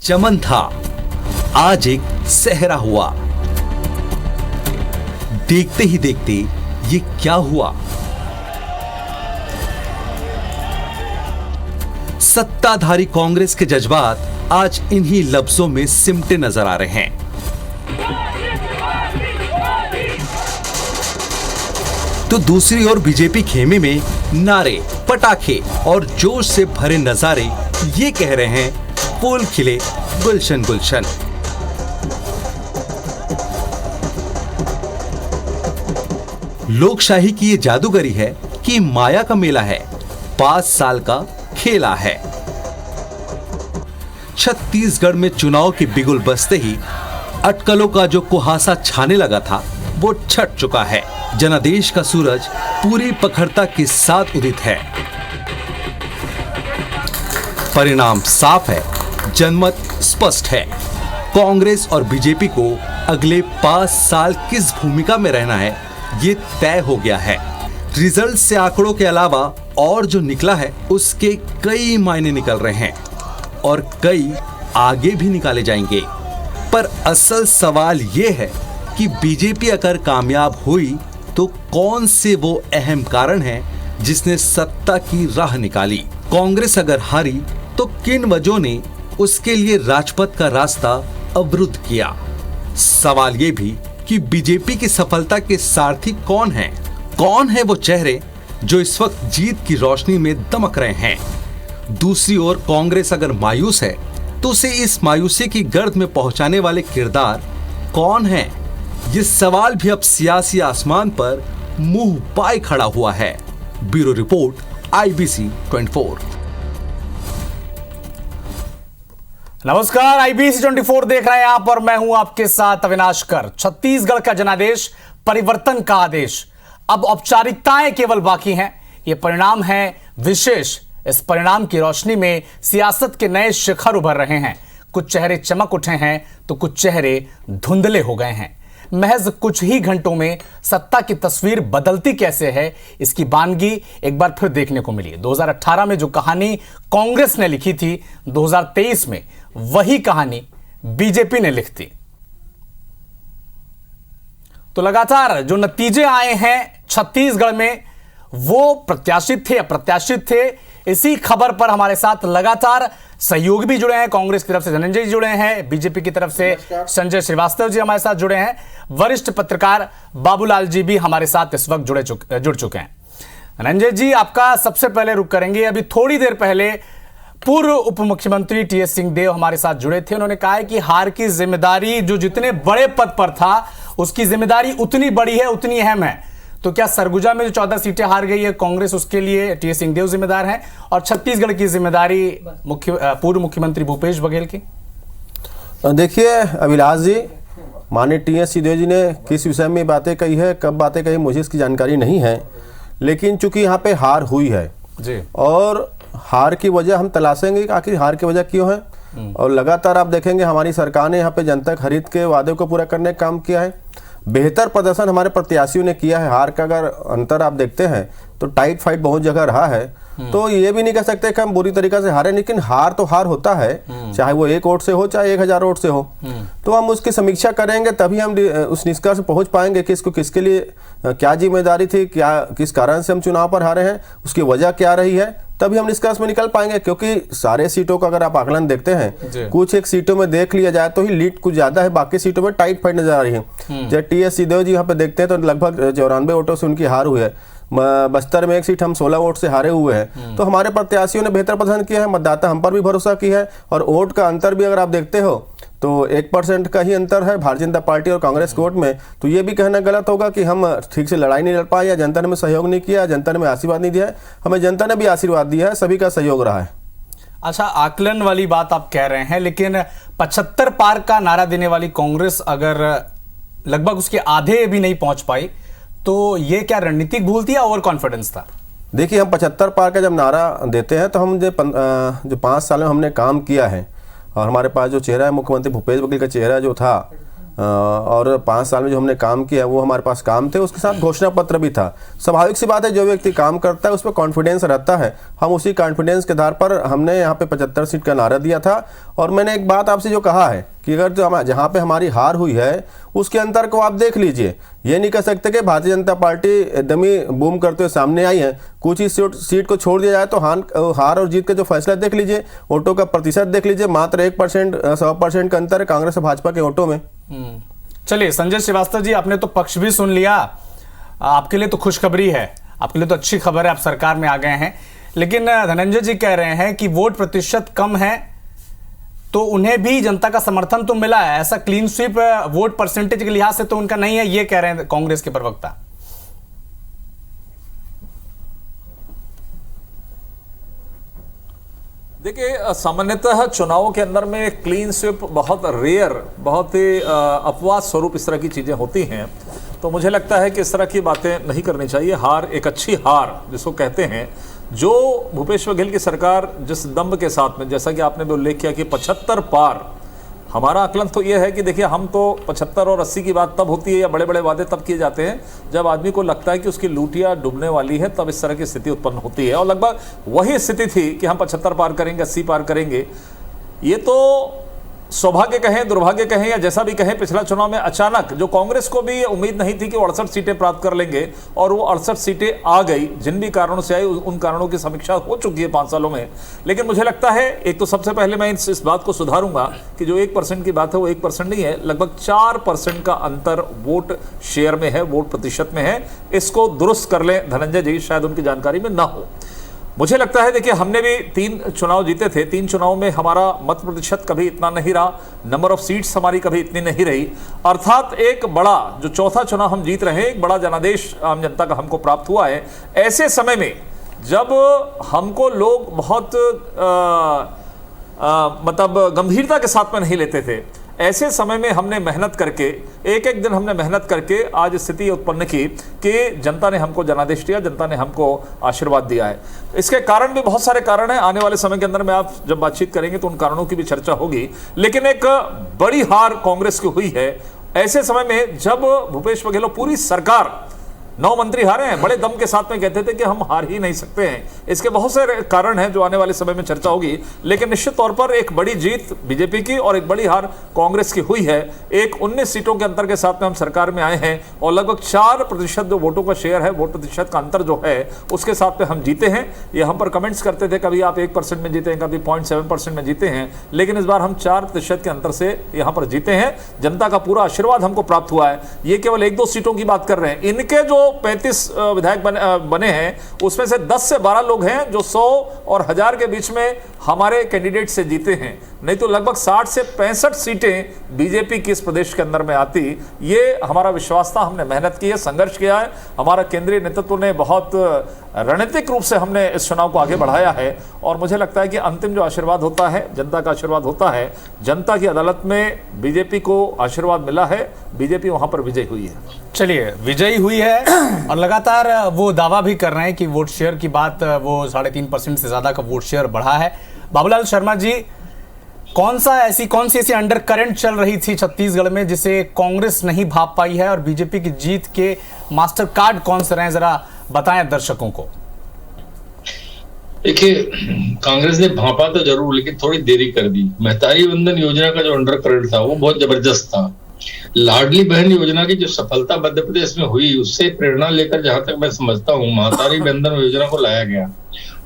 चमन था, आज एक सहरा हुआ। देखते ही देखते ये क्या हुआ। सत्ताधारी कांग्रेस के जज्बात आज इन्हीं लफ्जों में सिमटे नजर आ रहे हैं। तो दूसरी ओर बीजेपी खेमे में नारे, पटाखे और जोश से भरे नजारे ये कह रहे हैं, फूल खिले गुलशन गुलशन। लोकशाही की ये जादूगरी है कि माया का मेला है, 5 साल का खेला है। छत्तीसगढ़ में चुनाव की बिगुल बजते ही अटकलों का जो कुहासा छाने लगा था वो छट चुका है। जनादेश का सूरज पूरी प्रखरता के साथ उदित है। परिणाम साफ है, जनमत स्पष्ट है। कांग्रेस और बीजेपी को अगले 5 साल किस भूमिका में रहना है ये तय हो गया है। रिजल्ट से आंकड़ों के अलावा और जो निकला है उसके कई मायने निकल रहे हैं और कई आगे भी निकाले जाएंगे। पर असल सवाल ये है कि बीजेपी अगर कामयाब हुई तो कौन से वो अहम कारण हैं जिसने सत्ता की राह निकाली। कांग्रेस अगर हारी तो किन वजहों ने उसके लिए राजपथ का रास्ता अवरुद्ध किया। सवाल ये भी कि बीजेपी की सफलता के सारथी कौन हैं? कौन है वो चेहरे जो इस वक्त जीत की रोशनी में दमक रहे हैं? दूसरी ओर कांग्रेस अगर मायूस है तो उसे इस मायूसी की गर्द में पहुंचाने वाले किरदार कौन हैं? ये सवाल भी अब सियासी आसमान पर मुंह पाए खड़ा हुआ है। Bureau report, IBC 24। नमस्कार, IBC 24 देख रहे हैं आप और मैं हूं आपके साथ अविनाश कर। छत्तीसगढ़ का जनादेश, परिवर्तन का आदेश। अब औपचारिकताएं केवल बाकी हैं। ये परिणाम है विशेष। इस परिणाम की रोशनी में सियासत के नए शिखर उभर रहे हैं। कुछ चेहरे चमक उठे हैं तो कुछ चेहरे धुंधले हो गए हैं। महज कुछ ही घंटों में सत्ता की तस्वीर बदलती कैसे है, इसकी बानगी एक बार फिर देखने को मिली। 2018 में जो कहानी कांग्रेस ने लिखी थी, 2023 में वही कहानी बीजेपी ने लिख दी। तो लगातार जो नतीजे आए हैं छत्तीसगढ़ में वो प्रत्याशित थे, अप्रत्याशित थे। इसी खबर पर हमारे साथ लगातार सहयोगी भी जुड़े हैं। कांग्रेस की तरफ से धनंजय जी जुड़े हैं, बीजेपी की तरफ से संजय श्रीवास्तव जी हमारे साथ जुड़े हैं, वरिष्ठ पत्रकार बाबूलाल जी भी हमारे साथ इस वक्त जुड़ चुके हैं। धनंजय जी, आपका सबसे पहले रुख करेंगे। अभी थोड़ी देर पहले पूर्व उप मुख्यमंत्री TS सिंहदेव हमारे साथ जुड़े थे। उन्होंने कहा है कि हार की जिम्मेदारी जो जितने बड़े पद पर था उसकी जिम्मेदारी उतनी बड़ी है, उतनी अहम है। तो क्या सरगुजा में जो 14 सीटें हार गई है कांग्रेस, उसके लिए TS सिंहदेव जिम्मेदार हैं और छत्तीसगढ़ की जिम्मेदारी पूर्व मुख्यमंत्री भूपेश बघेल की? देखिए अभिलाष जी, माननीय TS सिंहदेव जी ने किस विषय में बातें कही है, कब बातें कही, मुझे इसकी जानकारी नहीं है। लेकिन चूंकि यहाँ पे हार हुई है जी, और हार की वजह हम तलाशेंगे कि आखिर हार की वजह क्यों है। और लगातार आप देखेंगे हमारी सरकार ने यहाँ पे जनता खरीद के वादे को पूरा करने का काम किया है। बेहतर प्रदर्शन हमारे प्रत्याशियों ने किया है। हार का अगर अंतर आप देखते हैं तो टाइट फाइट बहुत जगह रहा है। तो ये भी नहीं कह सकते कि हम बुरी तरीके से हारे, लेकिन हार तो हार होता है, चाहे वो 1 वोट से हो चाहे 1000 वोट से हो। तो हम उसकी समीक्षा करेंगे तभी हम उस निष्कर्ष पर पहुंच पाएंगे कि इसको किसके लिए क्या जिम्मेदारी थी, क्या किस कारण से हम चुनाव पर हारे हैं, उसकी वजह क्या रही है, तभी हम निष्कर्ष में निकल पाएंगे। क्योंकि सारे सीटों का अगर आप आकलन देखते हैं, कुछ एक सीटों में देख लिया जाए तो ही लीड कुछ ज्यादा है, बाकी सीटों में टाइट फाइट नजर आ रही है। जब TS सिंहदेव जी यहाँ पे देखते हैं तो लगभग 94 वोटों से उनकी हार हुई है। बस्तर में एक सीट हम 16 वोट से हारे हुए हैं। तो हमारे प्रत्याशियों ने बेहतर प्रदर्शन किया है, मतदाता हम पर भी भरोसा की है। और वोट का अंतर भी अगर आप देखते हो तो 1% का ही अंतर है भारतीय जनता पार्टी और कांग्रेस के वोट में। तो ये भी कहना गलत होगा कि हम ठीक से लड़ाई नहीं लड़ पाए या जनता ने हमें सहयोग नहीं किया, जनता ने हमें आशीर्वाद नहीं दिया है। हमें जनता ने भी आशीर्वाद दिया है, सभी का सहयोग रहा है। अच्छा, आकलन वाली बात आप कह रहे हैं, लेकिन 75 पार का नारा देने वाली कांग्रेस अगर लगभग उसके आधे भी नहीं पहुंच पाई तो ये क्या रणनीतिक भूल थी या ओवर कॉन्फिडेंस था? देखिए, हम 75 पार का जब नारा देते हैं तो हम जो 5 साल में हमने काम किया है और हमारे पास जो चेहरा है मुख्यमंत्री भूपेश बघेल का चेहरा जो था और 5 साल में जो हमने काम किया वो हमारे पास काम थे, उसके साथ घोषणा पत्र भी था। स्वाभाविक सी बात है, जो व्यक्ति काम करता है उस पर कॉन्फिडेंस रहता है। हम उसी कॉन्फिडेंस के आधार पर हमने यहाँ पे 75 सीट का नारा दिया था। और मैंने एक बात आपसे जो कहा है कि अगर जो जहाँ पे हमारी हार हुई है उसके अंतर को आप देख लीजिए। ये नहीं कह सकते कि भारतीय जनता पार्टी एकदम ही बूम करते हुए सामने आई है। कुछ ही सीट को छोड़ दिया जाए तो हार और जीत का जो फैसला देख लीजिए, वोटों का प्रतिशत देख लीजिए, मात्र 1% 100% का अंतर है कांग्रेस और भाजपा के वोटों में। चलिए संजय श्रीवास्तव जी, आपने तो पक्ष भी सुन लिया। आपके लिए तो खुशखबरी है, आपके लिए तो अच्छी खबर है, आप सरकार में आ गए हैं। लेकिन धनंजय जी कह रहे हैं कि वोट प्रतिशत कम है तो उन्हें भी जनता का समर्थन तो मिला है, ऐसा क्लीन स्वीप वोट परसेंटेज के लिहाज से तो उनका नहीं है, ये कह रहे हैं कांग्रेस के प्रवक्ता। देखिए, सामान्यतः चुनावों के अंदर में क्लीन स्वीप बहुत रेयर, बहुत ही अपवाद स्वरूप इस तरह की चीज़ें होती हैं। तो मुझे लगता है कि इस तरह की बातें नहीं करनी चाहिए। हार एक अच्छी हार जिसको कहते हैं, जो भूपेश बघेल की सरकार जिस दम्भ के साथ में, जैसा कि आपने भी उल्लेख किया कि 75 पार, हमारा आकलन तो ये है कि देखिए, हम तो 75 और 80 की बात तब होती है या बड़े बड़े वादे तब किए जाते हैं जब आदमी को लगता है कि उसकी लूटिया डूबने वाली है, तब इस तरह की स्थिति उत्पन्न होती है। और लगभग वही स्थिति थी कि हम 75 पार करेंगे, 80 पार करेंगे। ये तो सौभाग्य कहें, दुर्भाग्य कहें या जैसा भी कहें, पिछला चुनाव में अचानक जो कांग्रेस को भी उम्मीद नहीं थी कि वो 68 सीटें प्राप्त कर लेंगे, और वो 68 सीटें आ गई। जिन भी कारणों से आई उन कारणों की समीक्षा हो चुकी है 5 सालों में। लेकिन मुझे लगता है, एक तो सबसे पहले मैं इस बात को सुधारूंगा कि जो 1% की बात है वो 1% नहीं है, लगभग 4% का अंतर वोट शेयर में है, वोट प्रतिशत में है। इसको दुरुस्त कर लें धनंजय जी, शायद उनकी जानकारी में ना हो। मुझे लगता है, देखिए, हमने भी 3 चुनाव जीते थे, 3 चुनाव में हमारा मत प्रतिशत कभी इतना नहीं रहा, नंबर ऑफ सीट्स हमारी कभी इतनी नहीं रही। अर्थात एक बड़ा, जो चौथा चुनाव हम जीत रहे हैं, एक बड़ा जनादेश आम जनता का हमको प्राप्त हुआ है। ऐसे समय में जब हमको लोग बहुत मतलब गंभीरता के साथ में नहीं लेते थे, ऐसे समय में हमने मेहनत करके, एक एक दिन हमने मेहनत करके आज स्थिति उत्पन्न की कि जनता ने हमको जनादेश दिया, जनता ने हमको आशीर्वाद दिया है। इसके कारण भी बहुत सारे कारण हैं, आने वाले समय के अंदर में आप जब बातचीत करेंगे तो उन कारणों की भी चर्चा होगी। लेकिन एक बड़ी हार कांग्रेस की हुई है ऐसे समय में जब भूपेश बघेल पूरी सरकार, 9 मंत्री हारे हैं, बड़े दम के साथ में कहते थे कि हम हार ही नहीं सकते हैं। इसके बहुत सारे कारण हैं जो आने वाले समय में चर्चा होगी। लेकिन निश्चित तौर पर एक बड़ी जीत बीजेपी की और एक बड़ी हार कांग्रेस की हुई है। एक 19 सीटों के अंतर के साथ में हम सरकार में आए हैं और लगभग 4% जो वोटों का शेयर है, वोट प्रतिशत का अंतर जो है, उसके साथ में हम जीते हैं। ये हम पर कमेंट्स करते थे, कभी आप 1% में जीते हैं, कभी 0.7% में जीते हैं, लेकिन इस बार हम 4% के अंतर से यहाँ पर जीते हैं। जनता का पूरा आशीर्वाद हमको प्राप्त हुआ है। ये केवल 1-2 सीटों की बात कर रहे हैं। इनके जो 35 विधायक बने हैं, उसमें से 10 से 12 लोग हैं जो 100 और 1000 के बीच में हमारे कैंडिडेट से जीते हैं। नहीं तो लगभग 60 से 65 सीटें बीजेपी की इस प्रदेश के अंदर में आती। ये हमारा विश्वास था, हमने मेहनत की है, संघर्ष किया है। हमारा केंद्रीय नेतृत्व ने बहुत रणनीतिक रूप से हमने इस चुनाव को आगे बढ़ाया है और मुझे लगता है कि अंतिम जो आशीर्वाद होता है, जनता का आशीर्वाद होता है। जनता की अदालत में बीजेपी को आशीर्वाद मिला है, बीजेपी वहां पर विजयी हुई है। चलिए, विजयी हुई है और लगातार वो दावा भी कर रहे हैं कि वोट शेयर की बात, वो 3.5% से ज्यादा का वोट शेयर बढ़ा है। बाबूलाल शर्मा जी, कौन सी ऐसी अंडर करंट चल रही थी छत्तीसगढ़ में जिसे कांग्रेस नहीं भाप पाई है, और बीजेपी की जीत के मास्टर कार्ड कौन से रहे, जरा बताएं दर्शकों को। देखिए, कांग्रेस ने भापा तो जरूर, लेकिन थोड़ी देरी कर दी। महतारी वंदन योजना का जो अंडर करंट था वो बहुत जबरदस्त था। लाडली बहन योजना की जो सफलता मध्य प्रदेश में हुई, उससे प्रेरणा लेकर जहां तक मैं समझता हूँ, महतारी वंदन योजना को लाया गया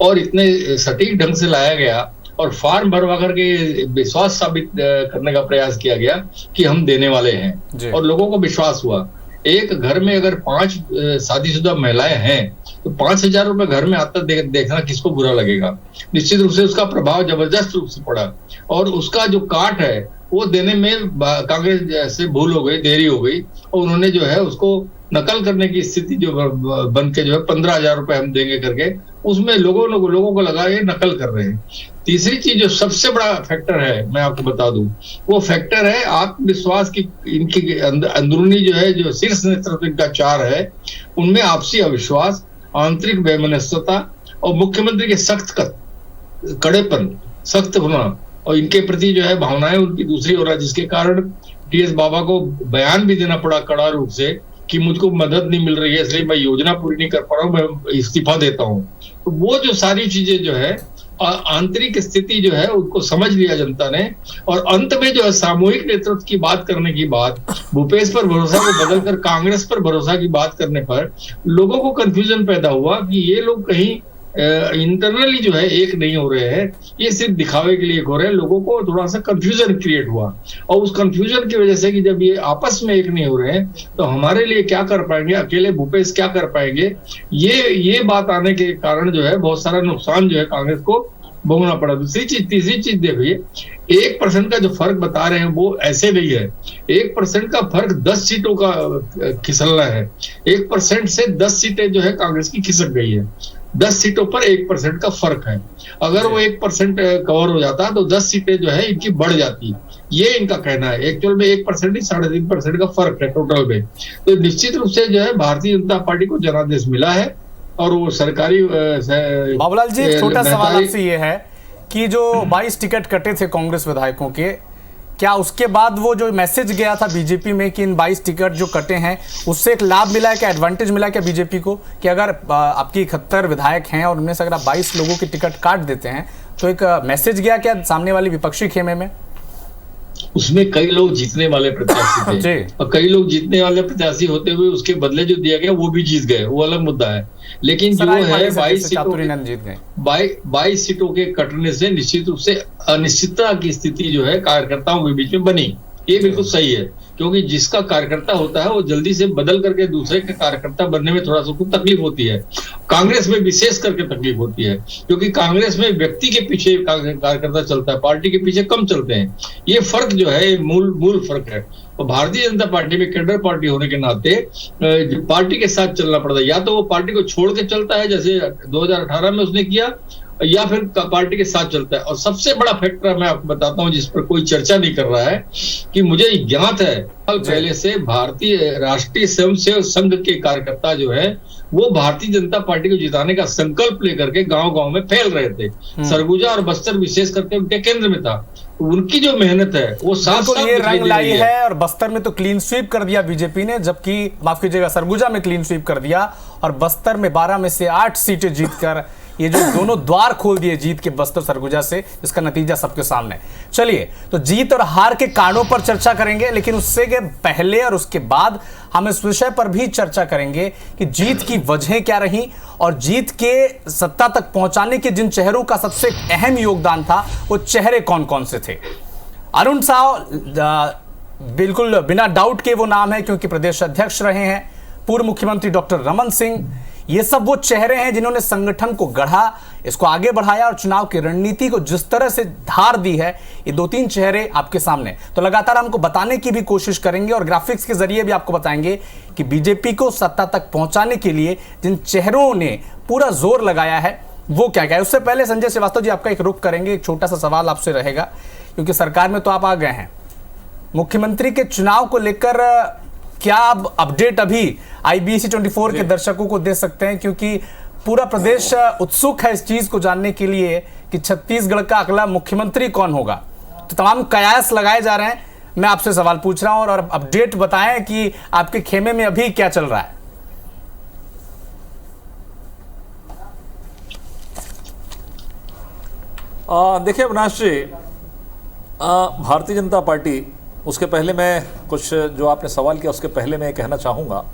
और इतने सटीक ढंग से लाया गया और फॉर्म भरवा करके विश्वास साबित करने का प्रयास किया गया कि हम देने वाले हैं और लोगों को विश्वास हुआ। एक घर में अगर 5 शादीशुदा महिलाएं हैं तो 5,000 रुपए घर में आता देखना किसको बुरा लगेगा। निश्चित रूप से उसका प्रभाव जबरदस्त रूप से पड़ा और उसका जो काट है वो देने में कांग्रेस से भूल हो गई, देरी हो गई और उन्होंने जो है उसको नकल करने की स्थिति जो बन के जो है 15,000 रुपए हम देंगे करके, उसमें लोगों को लगा ये नकल कर रहे हैं। तीसरी चीज जो सबसे बड़ा फैक्टर है, मैं आपको बता दूं, वो फैक्टर है आत्मविश्वास की। इनकी अंदरूनी जो है, जो शीर्ष नेतृत्व इनका 4 है, उनमें आपसी अविश्वास, आंतरिक वैमनस्यता और मुख्यमंत्री के सख्त कड़ेपन, सख्त होना और इनके प्रति जो है भावनाएं उनकी दूसरी हो रहा है, जिसके कारण टीएस बाबा को बयान भी देना पड़ा कड़ा रूप से कि मुझको मदद नहीं मिल रही है, इसलिए मैं योजना पूरी नहीं कर पा रहा हूँ, मैं इस्तीफा देता हूँ। तो वो जो सारी चीजें जो है, आंतरिक स्थिति जो है उनको समझ लिया जनता ने, और अंत में जो है सामूहिक नेतृत्व की बात करने की बात, भूपेश पर भरोसा को बदलकर कांग्रेस पर भरोसा की बात करने पर लोगों को कंफ्यूजन पैदा हुआ कि ये लोग कहीं इंटरनली जो है एक नहीं हो रहे हैं, ये सिर्फ दिखावे के लिए हो रहे हैं। लोगों को थोड़ा सा कंफ्यूजन क्रिएट हुआ, और उस कंफ्यूजन की वजह से कि जब ये आपस में एक नहीं हो रहे हैं तो हमारे लिए क्या कर पाएंगे, अकेले भूपेश क्या कर पाएंगे, ये बात आने के कारण जो है बहुत सारा नुकसान जो है कांग्रेस को भोगना पड़ा। दूसरी चीज, तीसरी चीज देखिए, 1% का जो फर्क बता रहे हैं वो ऐसे नहीं है। 1% का फर्क 10 सीटों का खिसलना है। 1% से 10 सीटें जो है कांग्रेस की खिसक गई है। 10 सीटों पर 1% का फर्क है। अगर वो 1% कवर हो जाता तो 10 सीटें जो है इनकी बढ़ जाती, ये इनका कहना है। एक्चुअल में 1% ही 3.5% का फर्क है टोटल में। तो निश्चित रूप से जो है भारतीय जनता पार्टी को जनादेश मिला है, और वो सरकारी बाबूलाल जी, एक छोटा सवाल आपसे ये है कि जो 22 टिकट कटे थे कांग्रेस विधायकों के, क्या उसके बाद वो जो मैसेज गया था बीजेपी में कि इन 22 टिकट जो कटे हैं उससे एक लाभ मिला है, क्या एडवांटेज मिला है क्या बीजेपी को, कि अगर आपकी 71 विधायक हैं और उनमें से अगर आप 22 लोगों की टिकट काट देते हैं तो एक मैसेज गया क्या सामने वाली विपक्षी खेमे में? उसमें कई लोग जीतने वाले प्रत्याशी थे, और कई लोग जीतने वाले प्रत्याशी होते हुए उसके बदले जो दिया गया वो भी जीत गए, वो अलग मुद्दा है। लेकिन जो है 22 सीटों के कटने से निश्चित रूप से अनिश्चितता की स्थिति जो है कार्यकर्ताओं के बीच में बनी। ये बिल्कुल सही है, क्योंकि जिसका कार्यकर्ता होता है वो जल्दी से बदल करके दूसरे के कार्यकर्ता बनने में थोड़ा सा कुछ तकलीफ होती है। कांग्रेस में विशेष करके तकलीफ होती है, क्योंकि कांग्रेस में व्यक्ति के पीछे कार्यकर्ता चलता है, पार्टी के पीछे कम चलते हैं। ये फर्क जो है मूल फर्क है। और भारतीय जनता पार्टी में कैडर पार्टी होने के नाते पार्टी के साथ चलना पड़ता है। या तो वो पार्टी को छोड़ के चलता है जैसे 2018 में उसने किया, या फिर पार्टी के साथ चलता है। और सबसे बड़ा फैक्टर मैं आपको बताता हूं जिस पर कोई चर्चा नहीं कर रहा है, कि मुझे ज्ञात है पहले से भारतीय राष्ट्रीय स्वयंसेवक संघ के कार्यकर्ता जो है वो भारतीय जनता पार्टी को जिताने का संकल्प लेकर के गांव-गांव में फैल रहे थे। सरगुजा और बस्तर विशेष करके उनके केंद्र में था। उनकी जो मेहनत है वो साफ ये रंग लाई है। और बस्तर में तो क्लीन स्वीप कर दिया बीजेपी ने, जबकि माफ कीजिएगा सरगुजा में क्लीन स्वीप कर दिया, और बस्तर में 12 में से 8 सीटें जीतकर ये जो दोनों द्वार खोल दिए जीत के बस्तर सरगुजा से, इसका नतीजा सबके सामने। चलिए, तो जीत और हार के कारणों पर चर्चा करेंगे, लेकिन उससे के पहले और उसके बाद हम इस विषय पर भी चर्चा करेंगे कि जीत की वजहें क्या रही, और जीत के सत्ता तक पहुंचाने के जिन चेहरों का सबसे अहम योगदान था वो चेहरे कौन कौन से थे। अरुण साव बिल्कुल बिना डाउट के वो नाम है, क्योंकि प्रदेश अध्यक्ष रहे हैं। पूर्व मुख्यमंत्री डॉक्टर रमन सिंह, ये सब वो चेहरे हैं जिन्होंने संगठन को गढ़ा, इसको आगे बढ़ाया, और चुनाव की रणनीति को जिस तरह से धार दी है, ये 2-3 चेहरे आपके सामने। तो लगातार हमको बताने की भी कोशिश करेंगे और ग्राफिक्स के जरिए भी आपको बताएंगे कि बीजेपी को सत्ता तक पहुंचाने के लिए जिन चेहरों ने पूरा जोर लगाया है वो क्या क्या है। उससे पहले संजय श्रीवास्तव जी, आपका एक रुख करेंगे, एक छोटा सा सवाल आपसे रहेगा, क्योंकि सरकार में तो आप आ गए हैं। मुख्यमंत्री के चुनाव को लेकर क्या अब अपडेट अभी IBC 24 के दर्शकों को दे सकते हैं, क्योंकि पूरा प्रदेश उत्सुक है इस चीज को जानने के लिए कि छत्तीसगढ़ का अगला मुख्यमंत्री कौन होगा। तो तमाम कयास लगाए जा रहे हैं। मैं आपसे सवाल पूछ रहा हूं और अपडेट बताएं कि आपके खेमे में अभी क्या चल रहा है। देखिए अविनाश जी, भारतीय जनता पार्टी, उसके पहले मैं कुछ जो आपने सवाल किया उसके पहले मैं कहना चाहूँगा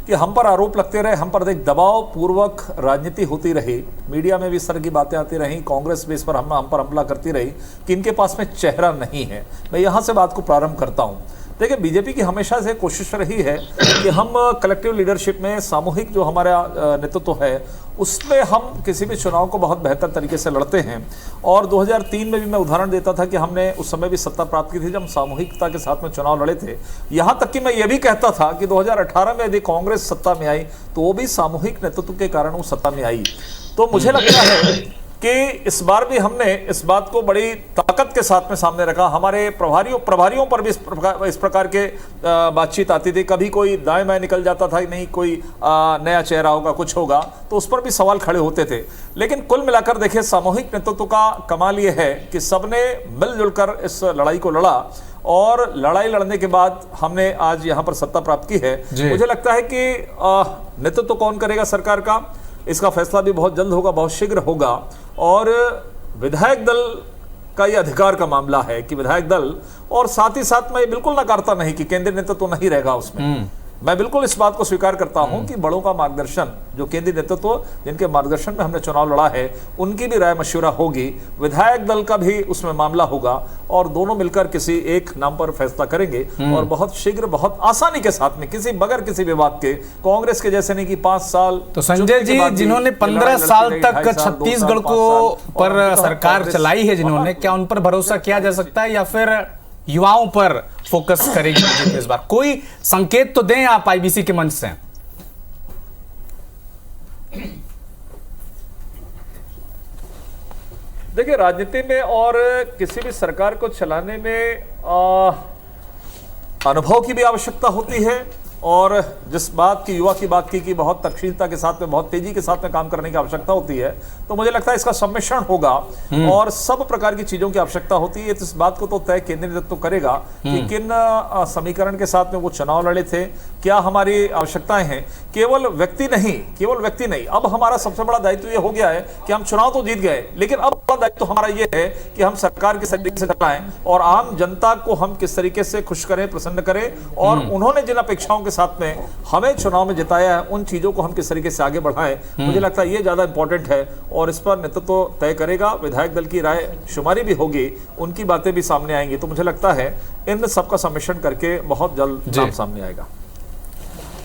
कि हम पर आरोप लगते रहे, हम पर एक दबाव पूर्वक राजनीति होती रही, मीडिया में भी इस तरह की बातें आती रहीं, कांग्रेस भी इस पर हम पर हमला करती रही कि इनके पास में चेहरा नहीं है। मैं यहाँ से बात को प्रारंभ करता हूँ। देखिए, बीजेपी की हमेशा से कोशिश रही है कि हम कलेक्टिव लीडरशिप में, सामूहिक जो हमारा नेतृत्व है उसमें हम किसी भी चुनाव को बहुत बेहतर तरीके से लड़ते हैं। और 2003 में भी मैं उदाहरण देता था कि हमने उस समय भी सत्ता प्राप्त की थी जब हम सामूहिकता के साथ में चुनाव लड़े थे। यहाँ तक कि मैं ये भी कहता था कि 2018 में यदि कांग्रेस सत्ता में आई तो वो भी सामूहिक नेतृत्व के कारण वो सत्ता में आई। तो मुझे लगता है कि इस बार भी हमने इस बात को बड़ी ताकत के साथ में सामने रखा। हमारे प्रभारियों पर भी इस प्रकार के बातचीत आती थी। कभी कोई दाएं बाएं निकल जाता था कि नहीं कोई नया चेहरा होगा, कुछ होगा, तो उस पर भी सवाल खड़े होते थे। लेकिन कुल मिलाकर देखिए, सामूहिक नेतृत्व का कमाल ये है कि सबने मिलजुल कर इस लड़ाई को लड़ा और लड़ाई लड़ने के बाद हमने आज यहाँ पर सत्ता प्राप्त की है। मुझे लगता है कि नेतृत्व कौन करेगा सरकार का, इसका फैसला भी बहुत जल्द होगा, बहुत शीघ्र होगा। और विधायक दल का ये अधिकार का मामला है कि विधायक दल, और साथ ही साथ मैं बिल्कुल नकारता नहीं कि केंद्रीय नेतृत्व तो नहीं रहेगा उसमें। मैं बिल्कुल इस बात को स्वीकार करता हूं कि बड़ों का मार्गदर्शन, जो केंद्रीय नेतृत्व जिनके मार्गदर्शन में हमने चुनाव लड़ा है, उनकी भी राय मशवरा होगी, विधायक दल का भी उसमें मामला होगा, और दोनों मिलकर किसी एक नाम पर फैसला करेंगे और बहुत शीघ्र, बहुत आसानी के साथ में, किसी बगैर किसी विवाद के, कांग्रेस के जैसे नहीं कि 5 साल। तो संजय जी, जिन्होंने 15 साल तक छत्तीसगढ़ को पर सरकार चलाई है, जिन्होंने, क्या उन पर भरोसा किया जा सकता है या फिर युवाओं पर फोकस करेगी बीजेपी इस बार? कोई संकेत तो दें आप आईबीसी के मंच से। देखिए, राजनीति में और किसी भी सरकार को चलाने में अनुभव की भी आवश्यकता होती है, और जिस बात की, युवा की बात की कि बहुत तकशीलता के साथ में, बहुत तेजी के साथ में काम करने की आवश्यकता होती है, तो मुझे लगता है इसका सम्मिश्रण होगा और सब प्रकार की चीजों की आवश्यकता होती है। तो इस बात को तो तय केंद्रीय नेतृत्व करेगा कि किन समीकरण के साथ में वो चुनाव लड़े थे, क्या हमारी आवश्यकताएं हैं। केवल व्यक्ति नहीं, अब हमारा सबसे बड़ा दायित्व ये हो गया है कि हम चुनाव तो जीत गए, लेकिन अब बड़ा दायित्व हमारा ये है कि हम सरकार के तरीके से चलाएं और आम जनता को हम किस तरीके से खुश करें, प्रसन्न करें, और उन्होंने जिन अपेक्षाओं के साथ में हमें चुनाव में जिताया है, उन चीजों को हम किस तरीके से आगे बढ़ाएं। मुझे लगता है ये ज्यादा इंपॉर्टेंट है, और इस पर नेतृत्व तय करेगा। विधायक दल की राय शुमारी भी होगी, उनकी बातें भी सामने आएंगी। तो मुझे लगता है इन सबका सम्मिश्रण करके बहुत जल्द नाम सामने आएगा।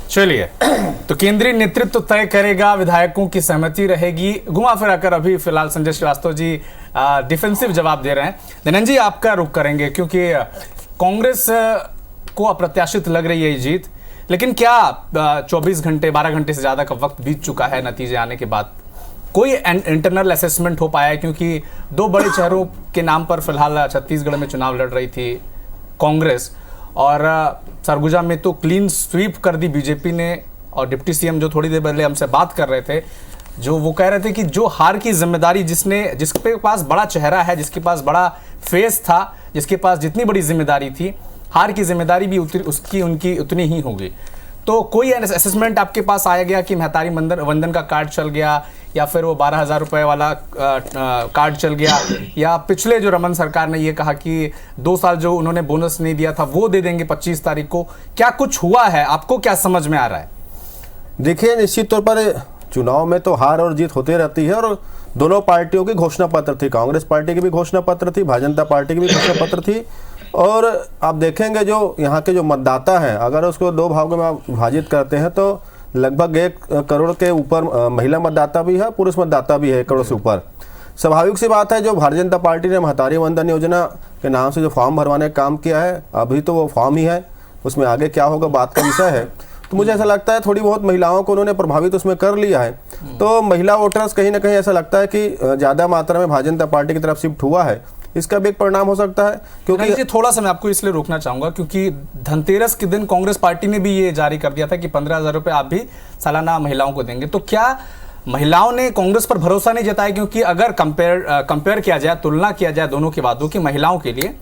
चलिए, तो केंद्रीय नेतृत्व तय करेगा, विधायकों की सहमति रहेगी। घुमा फिरा कर अभी फिलहाल संजय श्रीवास्तव जी डिफेंसिव जवाब दे रहे हैं। धनंजय जी, आपका रुख करेंगे क्योंकि कांग्रेस को अप्रत्याशित लग रही है ये जीत, लेकिन क्या 24 घंटे 12 घंटे से ज्यादा का वक्त बीत चुका है नतीजे आने के बाद, कोई इंटरनल असेसमेंट हो पाया है? क्योंकि दो बड़े चेहरों के नाम पर फिलहाल छत्तीसगढ़ में चुनाव लड़ रही थी कांग्रेस, और सरगुजा में तो क्लीन स्वीप कर दी बीजेपी ने। और डिप्टी सीएम जो थोड़ी देर पहले हमसे बात कर रहे थे, जो वो कह रहे थे कि जो हार की जिम्मेदारी जिसके पास बड़ा चेहरा है, जिसके पास बड़ा फेस था, जिसके पास जितनी बड़ी जिम्मेदारी थी, हार की जिम्मेदारी भी उनकी उतनी ही होगी। तो कोई असेसमेंट आपके पास आया गया कि महतारी वंदन का कार्ड चल गया, या फिर वो 12,000 रुपए वाला कार्ड चल गया, या पिछले जो रमन सरकार ने ये कहा कि 2 साल जो उन्होंने बोनस नहीं दिया था वो दे देंगे 25 तारीख को, क्या कुछ हुआ है? आपको क्या समझ में आ रहा है? देखिए, निश्चित तौर पर चुनाव में तो हार और जीत होती रहती है, और दोनों पार्टियों की घोषणा पत्र थी, कांग्रेस पार्टी की भी घोषणा पत्र थी, भारतीय जनता पार्टी की भी घोषणा पत्र थी। और आप देखेंगे जो यहाँ के जो मतदाता हैं, अगर उसको 2 भागों में आप विभाजित करते हैं तो लगभग 1 करोड़ के ऊपर महिला मतदाता भी है, पुरुष मतदाता भी है 1 करोड़ से ऊपर। स्वाभाविक सी बात है, जो भारतीय जनता पार्टी ने महतारी वंदन योजना के नाम से जो फॉर्म भरवाने का काम किया है, अभी तो वो फॉर्म ही है, उसमें आगे क्या होगा बात का विषय है। तो मुझे ऐसा लगता है थोड़ी बहुत महिलाओं को उन्होंने प्रभावित उसमें कर लिया है, तो महिला वोटर्स कहीं ना कहीं ऐसा लगता है कि ज़्यादा मात्रा में भारतीय जनता पार्टी की तरफ शिफ्ट हुआ है। इसका भी एक परिणाम हो सकता है, क्योंकि थोड़ा सा मैं आपको इसलिए रोकना चाहूंगा क्योंकि धनतेरस के दिन कांग्रेस पार्टी ने भी ये जारी कर दिया था कि 15,000 रुपए आप भी सालाना महिलाओं को देंगे। तो क्या महिलाओं ने कांग्रेस पर भरोसा नहीं जताया? क्योंकि अगर कंपेयर किया जाए, तुलना किया जाए दोनों की बातों की, महिलाओं के लिए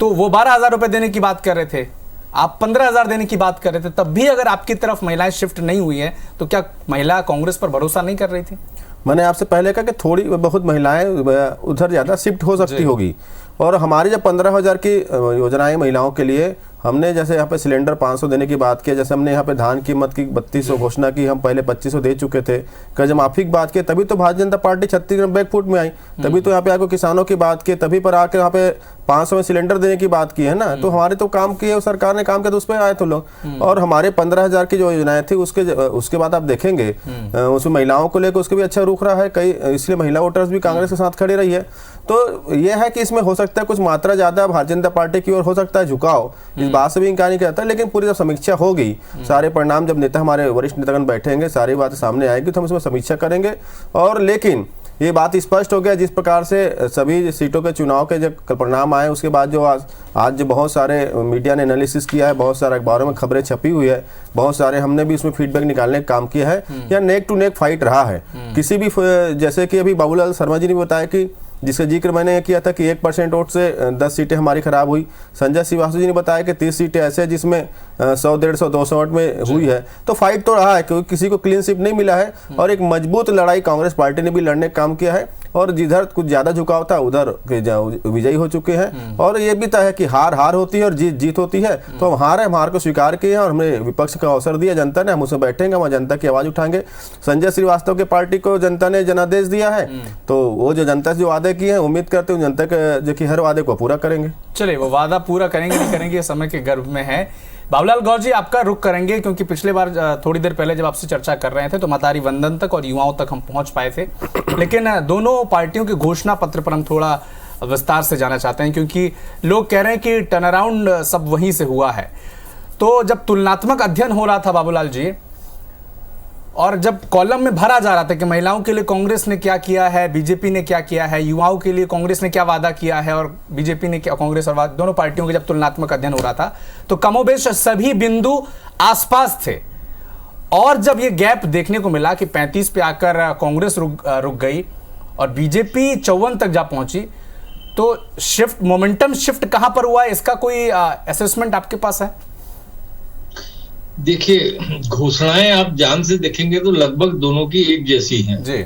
तो वो 12,000 रुपए देने की बात कर रहे थे, आप 15,000 देने की बात कर रहे थे, तब भी अगर आपकी तरफ महिलाएं शिफ्ट नहीं हुई है तो क्या महिला कांग्रेस पर भरोसा नहीं कर रही थी? मैंने आपसे पहले कहा कि थोड़ी बहुत महिलाएं उधर ज़्यादा शिफ्ट हो सकती होगी, और हमारी जब 15,000 की योजनाएं महिलाओं के लिए, हमने जैसे यहाँ पे सिलेंडर 500 देने की बात की, जैसे हमने यहाँ पे धान कीमत की 3200 घोषणा की, हम पहले 2500 दे चुके थे, कर्ज माफी की बात की, तभी तो भारतीय जनता पार्टी छत्तीसगढ़ बैकफुट में आई, तभी तो यहाँ पे आके किसानों की बात की, तभी पर आके यहाँ पे 500 में सिलेंडर देने की बात की है ना। तो हमारे तो काम किए, सरकार ने काम किया, तो उस पर आए थे लोग। और हमारे 15,000 की जो योजनाएं थी उसके बाद आप देखेंगे उसमें महिलाओं को लेकर उसके भी अच्छा रुख रहा है कई, इसलिए महिला वोटर्स भी कांग्रेस के साथ खड़ी रही है। तो यह है कि इसमें हो सकता है कुछ मात्रा ज्यादा भारतीय जनता पार्टी की ओर हो सकता है झुकाव, इस बात से भी इनकार नहीं करता, लेकिन पूरी जब समीक्षा होगी, सारे परिणाम जब नेता हमारे वरिष्ठ नेतागण बैठेंगे, सारी बातें सामने आएगी तो हम इसमें समीक्षा करेंगे। और लेकिन ये बात स्पष्ट हो गया, जिस प्रकार से सभी सीटों के चुनाव के जब परिणाम आए उसके बाद जो आज जो बहुत सारे मीडिया ने एनालिसिस किया है, बहुत सारे अखबारों में खबरें छपी हुई है, बहुत सारे हमने भी उसमें फीडबैक निकालने का काम किया है, या नेक टू नेक फाइट रहा है। किसी भी, जैसे कि अभी बाबूलाल शर्मा जी ने बताया कि जिसका जिक्र मैंने किया था कि 1% वोट से 10 सीटें हमारी खराब हुई। संजय श्रीवास्तव जी ने बताया कि 30 सीटें ऐसे हैं जिसमें 100, 150, 200 वोट में हुई है। तो फाइट तो रहा है, क्योंकि किसी को क्लीन स्वीप नहीं मिला है और एक मजबूत लड़ाई कांग्रेस पार्टी ने भी लड़ने का काम किया है और जिधर कुछ ज्यादा झुकाव था उधर विजयी हो चुके हैं। और ये भी तय है कि हार हार होती है और जीत जीत होती है। तो हम हार है, हम हार को स्वीकार किए हैं और हमें विपक्ष का अवसर दिया जनता ने, हम उसमें बैठेंगे, हम जनता की आवाज उठाएंगे। संजय श्रीवास्तव के पार्टी को जनता ने जनादेश दिया है, तो वो जो जनता से जो वादे किए हैं उम्मीद करते हैं जनता के जो कि हर वादे को पूरा करेंगे। चलिए, वो वादा पूरा करेंगे नहीं करेंगे ये समय के गर्भ में है। बाबूलाल गौर जी, आपका रुख करेंगे क्योंकि पिछले बार थोड़ी देर पहले जब आपसे चर्चा कर रहे थे तो मतारी वंदन तक और युवाओं तक हम पहुंच पाए थे, लेकिन दोनों पार्टियों के घोषणा पत्र पर हम थोड़ा विस्तार से जाना चाहते हैं क्योंकि लोग कह रहे हैं कि टर्न अराउंड सब वहीं से हुआ है। तो जब तुलनात्मक अध्ययन हो रहा था बाबूलाल जी, और जब कॉलम में भरा जा रहा था कि महिलाओं के लिए कांग्रेस ने क्या किया है, बीजेपी ने क्या किया है, युवाओं के लिए कांग्रेस ने क्या वादा किया है और बीजेपी ने क्या, कांग्रेस और दोनों पार्टियों के जब तुलनात्मक अध्ययन हो रहा था तो कमोबेश सभी बिंदु आसपास थे। और जब ये गैप देखने को मिला कि 35 पे आकर कांग्रेस रुक गई और बीजेपी 54 तक जा पहुंची, तो मोमेंटम शिफ्ट कहां पर हुआ है, इसका कोई असेसमेंट आपके पास है? देखिए, घोषणाएं आप ध्यान से देखेंगे तो लगभग दोनों की एक जैसी हैं जी।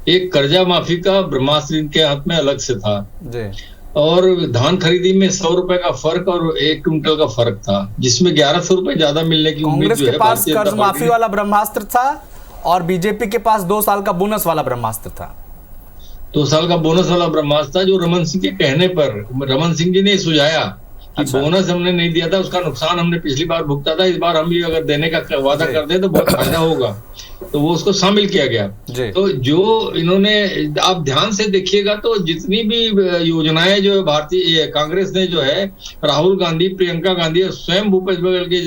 एक कर्जा माफी का ब्रह्मास्त्र इनके हाथ में अलग से था जी, और धान खरीदी में 100 रुपए का फर्क और 1 क्विंटल का फर्क था, जिसमें 1100 रुपए ज्यादा मिलने की उम्मीद जो है। पास कर्ज माफी वाला ब्रह्मास्त्र था और बीजेपी के पास 2 साल का बोनस वाला ब्रह्मास्त्र था। 2 साल का बोनस वाला ब्रह्मास्त्र था जो रमन सिंह के कहने पर रमन सिंह जी ने सुझाया कि अच्छा, बोनस हमने नहीं दिया था, उसका नुकसान हमने पिछली बार भुगता था, इस बार हम भी अगर देने का वादा करते हैं तो बहुत फायदा होगा, तो वो उसको शामिल किया गया। तो जो इन्होंने, आप ध्यान से देखिएगा तो जितनी भी योजनाएं जो भारतीय कांग्रेस ने जो है राहुल गांधी, प्रियंका गांधी और स्वयं भूपेश बघेल के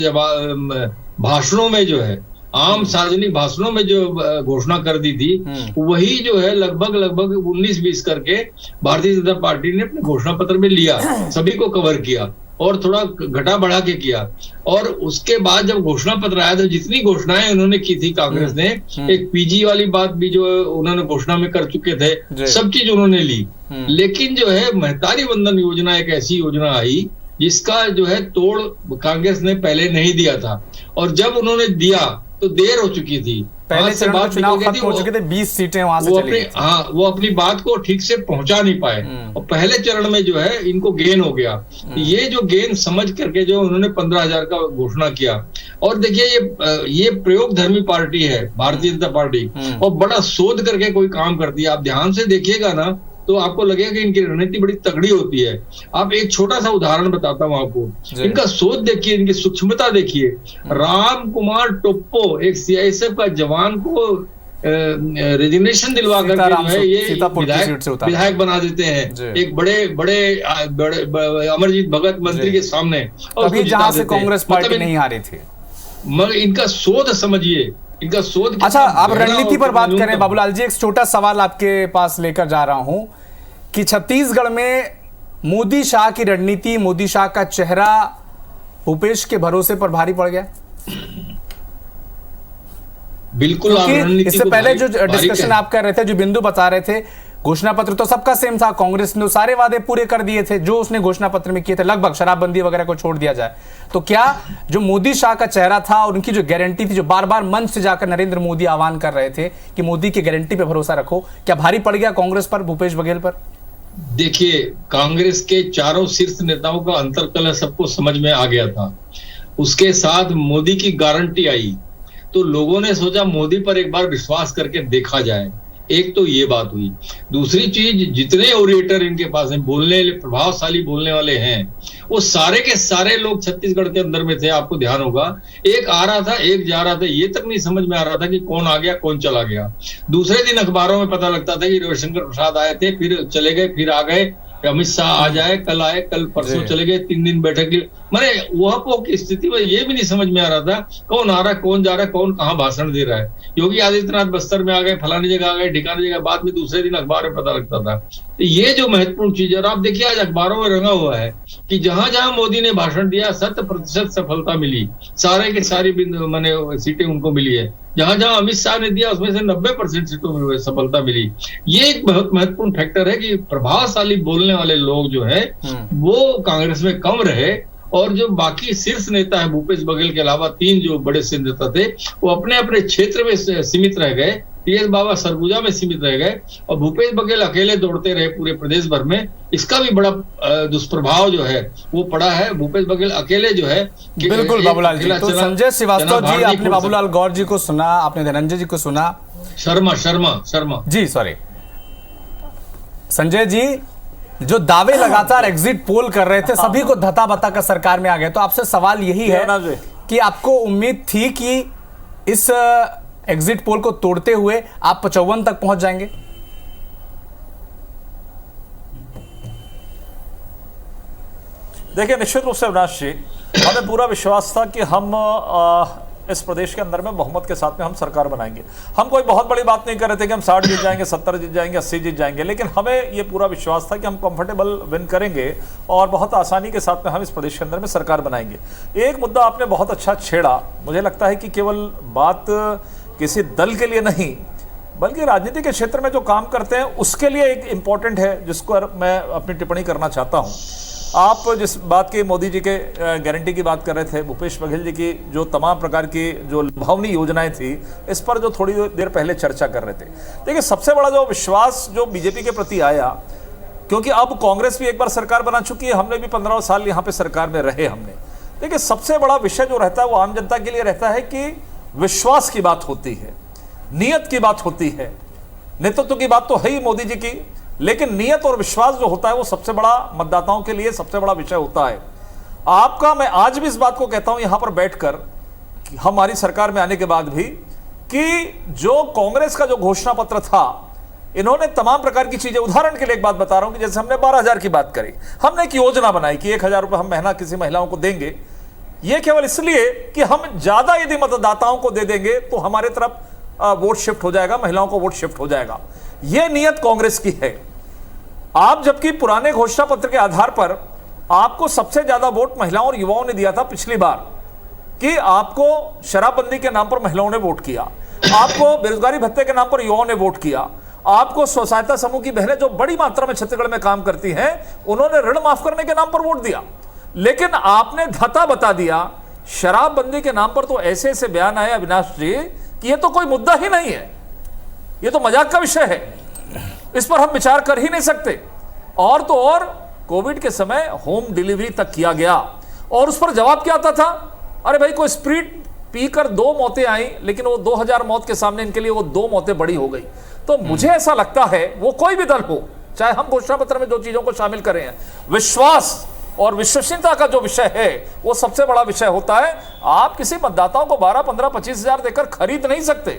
भाषणों में जो है, आम सार्वजनिक भाषणों में जो घोषणा कर दी थी, वही जो है लगभग 19-20 करके भारतीय जनता पार्टी ने अपने घोषणा पत्र में लिया, सभी को कवर किया और थोड़ा घटा बढ़ा के किया। और उसके बाद जब घोषणा पत्र आया तो जितनी घोषणाएं उन्होंने की थी कांग्रेस ने, एक पीजी वाली बात भी जो उन्होंने घोषणा में कर चुके थे, सब चीज उन्होंने ली। लेकिन जो है महतारी वंदन योजना एक ऐसी योजना आई जिसका जो है तोड़ कांग्रेस ने पहले नहीं दिया था, और जब उन्होंने दिया तो देर हो चुकी थी, पहले से बात चुनाव खत्म हो चुके थे, 20 सीटें वहां से चली गई। हाँ, वो अपनी बात को ठीक से पहुंचा नहीं पाए और पहले चरण में जो है इनको गेन हो गया। ये जो गेन समझ करके जो उन्होंने 15,000 का घोषणा किया, और देखिए ये प्रयोग धर्मी पार्टी है भारतीय जनता पार्टी, और बड़ा शोध करके कोई काम करती है। आप ध्यान से देखिएगा ना तो आपको लगेगा कि इनकी रणनीति बड़ी तगड़ी होती है। आप एक छोटा सा उदाहरण बताता हूँ आपको, इनका शोध देखिए, इनकी सूक्ष्मता देखिए। राम कुमार टोप्पो, एक सीआईएसएफ का जवान को रेजिग्नेशन दिलवा करके जो है ये विधायक बना देते हैं एक बड़े अमरजीत भगत मंत्री के सामने, और जहां से कांग्रेस पार्टी नहीं हारी थी। मगर इनका शोध समझिए, इनका शोध। अच्छा, आप रणनीति पर बात करें बाबूलाल जी, एक छोटा सवाल आपके पास लेकर जा रहा हूं कि छत्तीसगढ़ में मोदी शाह की रणनीति, मोदी शाह का चेहरा भूपेश के भरोसे पर भारी पड़ गया। बिल्कुल, इससे पहले जो डिस्कशन आप कर रहे थे, जो बिंदु बता रहे थे, घोषणा पत्र तो सबका सेम था, कांग्रेस ने सारे वादे पूरे कर दिए थे जो उसने घोषणा पत्र में किए थे, लगभग शराबबंदी वगैरह को छोड़ दिया जाए तो। क्या जो मोदी शाह का चेहरा था और उनकी जो गारंटी थी, जो बार बार मंच से जाकर नरेंद्र मोदी आह्वान कर रहे थे कि मोदी की गारंटी पे भरोसा रखो, क्या भारी पड़ गया कांग्रेस पर, भूपेश बघेल पर? देखिए, कांग्रेस के चारों शीर्ष नेताओं का अंतरकलह सबको समझ में आ गया था। उसके साथ मोदी की गारंटी आई तो लोगों ने सोचा मोदी पर एक बार विश्वास करके देखा जाए। एक तो ये बात हुई। दूसरी चीज, जितने ओरेटर इनके पास हैं, प्रभावशाली बोलने वाले हैं, वो सारे के सारे लोग छत्तीसगढ़ के अंदर में थे। आपको ध्यान होगा, एक आ रहा था, एक जा रहा था, ये तक नहीं समझ में आ रहा था कि कौन आ गया कौन चला गया। दूसरे दिन अखबारों में पता लगता था कि रविशंकर प्रसाद आए थे, फिर चले गए, फिर आ गए, अमित शाह आ जाए, कल आए, कल परसों चले गए, 3 दिन बैठक की। मैंने वह की स्थिति में ये भी नहीं समझ में आ रहा था कौन आ रहा है, कौन जा रहा है, कौन कहाँ भाषण दे रहा है। योगी आदित्यनाथ बस्तर में आ गए, फलानी जगह आ गए, ढिकानी जगह, बाद में दूसरे दिन अखबार में पता लगता था। तो ये जो महत्वपूर्ण चीज है, और आप देखिए आज अखबारों में रंगा हुआ है कि जहां जहां मोदी ने भाषण दिया 100% सफलता मिली, सारे के सारी माने सीटें उनको मिली है। जहां जहां अमित शाह ने दिया उसमें से 90% सीटों में सफलता मिली। ये एक बहुत महत्वपूर्ण फैक्टर है कि प्रभावशाली बोलने वाले लोग जो है वो कांग्रेस में कम रहे, और जो बाकी शीर्ष नेता है भूपेश बघेल के अलावा 3 जो बड़े नेता थे वो अपने अपने क्षेत्र में सीमित रह गए। टीएस बाबा सरगुजा में सीमित रह गए और भूपेश बघेल अकेले दौड़ते रहे पूरे प्रदेश भर में। इसका भी बड़ा दुष्प्रभाव जो है वो पड़ा है। भूपेश बघेल अकेले जो है बिल्कुल बाबूलाल जी। तो संजय श्रीवास्तव जी, आपने बाबूलाल गौर जी को सुना, आपने धनंजय जी को सुना, शर्मा जी सॉरी संजय जी जो दावे लगातार एग्जिट पोल कर रहे थे, सभी को धता बता कर सरकार में आ गए। तो आपसे सवाल यही है कि आपको उम्मीद थी कि इस एग्जिट पोल को तोड़ते हुए आप 55 तक पहुंच जाएंगे? देखिए, निश्चित रूप से अविनाश जी, हमें पूरा विश्वास था कि हम इस प्रदेश के अंदर में बहुमत के साथ में हम सरकार बनाएंगे। हम कोई बहुत बड़ी बात नहीं कर रहे थे कि हम 60 जीत जाएंगे, 70 जीत जाएंगे, 80 जीत जाएंगे, लेकिन हमें ये पूरा विश्वास था कि हम कंफर्टेबल विन करेंगे और बहुत आसानी के साथ में हम इस प्रदेश के अंदर में सरकार बनाएंगे। एक मुद्दा आपने बहुत अच्छा छेड़ा। मुझे लगता है कि केवल बात किसी दल के लिए नहीं बल्कि राजनीति के क्षेत्र में जो काम करते हैं उसके लिए एक इम्पॉर्टेंट है, जिसको मैं अपनी टिप्पणी करना चाहता हूँ। आप जिस बात की मोदी जी के गारंटी की बात कर रहे थे, भूपेश बघेल जी की जो तमाम प्रकार की जो लुभावनी योजनाएं थी, इस पर जो थोड़ी देर पहले चर्चा कर रहे थे। देखिए, सबसे बड़ा जो विश्वास जो बीजेपी के प्रति आया, क्योंकि अब कांग्रेस भी एक बार सरकार बना चुकी है, हमने भी 15 साल यहाँ पे सरकार में रहे हमने। देखिए, सबसे बड़ा विषय जो रहता है वो आम जनता के लिए रहता है कि विश्वास की बात होती है, नीयत की बात होती है। नेतृत्व की बात तो है ही मोदी जी की, लेकिन नीयत और विश्वास जो होता है वो सबसे बड़ा मतदाताओं के लिए सबसे बड़ा विषय होता है। आपका मैं आज भी इस बात को कहता हूं यहां पर बैठकर, हमारी सरकार में आने के बाद भी, कि जो कांग्रेस का जो घोषणा पत्र था, इन्होंने तमाम प्रकार की चीजें, उदाहरण के लिए एक बात बता रहा हूं कि जैसे हमने 12,000 की बात करी, हमने एक योजना बनाई कि 1,000 रुपए हम महीना किसी महिलाओं को देंगे। यह केवल इसलिए कि हम ज्यादा यदि मतदाताओं को दे देंगे तो हमारे तरफ वोट शिफ्ट हो जाएगा, महिलाओं को वोट शिफ्ट हो जाएगा। यह नियत कांग्रेस की है। आप जबकि पुराने घोषणा पत्र के आधार पर आपको सबसे ज्यादा वोट महिलाओं और युवाओं ने दिया था पिछली बार, कि आपको शराबबंदी के नाम पर महिलाओं ने वोट किया, आपको बेरोजगारी भत्ते के नाम पर युवाओं ने वोट किया, आपको स्व सहायता समूह की बहनें जो बड़ी मात्रा में छत्तीसगढ़ में काम करती हैं उन्होंने ऋण माफ करने के नाम पर वोट दिया। लेकिन आपने धता बता दिया शराबबंदी के नाम पर। तो ऐसे ऐसे बयान आए अविनाश जी कि यह तो कोई मुद्दा ही नहीं है, यह तो मजाक का विषय है, इस पर हम विचार कर ही नहीं सकते। और तो और कोविड के समय होम डिलीवरी तक किया गया और उस पर जवाब क्या आता था? अरे भाई, कोई स्प्रिट पीकर 2 मौतें आई, लेकिन वो 2000 मौत के सामने इनके लिए वो 2 मौतें बड़ी हो गई। तो मुझे ऐसा लगता है, वो कोई भी दल हो, चाहे हम घोषणा पत्र में जो चीजों को शामिल करें हैं, विश्वास और विश्वसनीयता का जो विषय है वो सबसे बड़ा विषय होता है। आप किसी मतदाताओं को 12, 15, 25 हजार देकर खरीद नहीं सकते।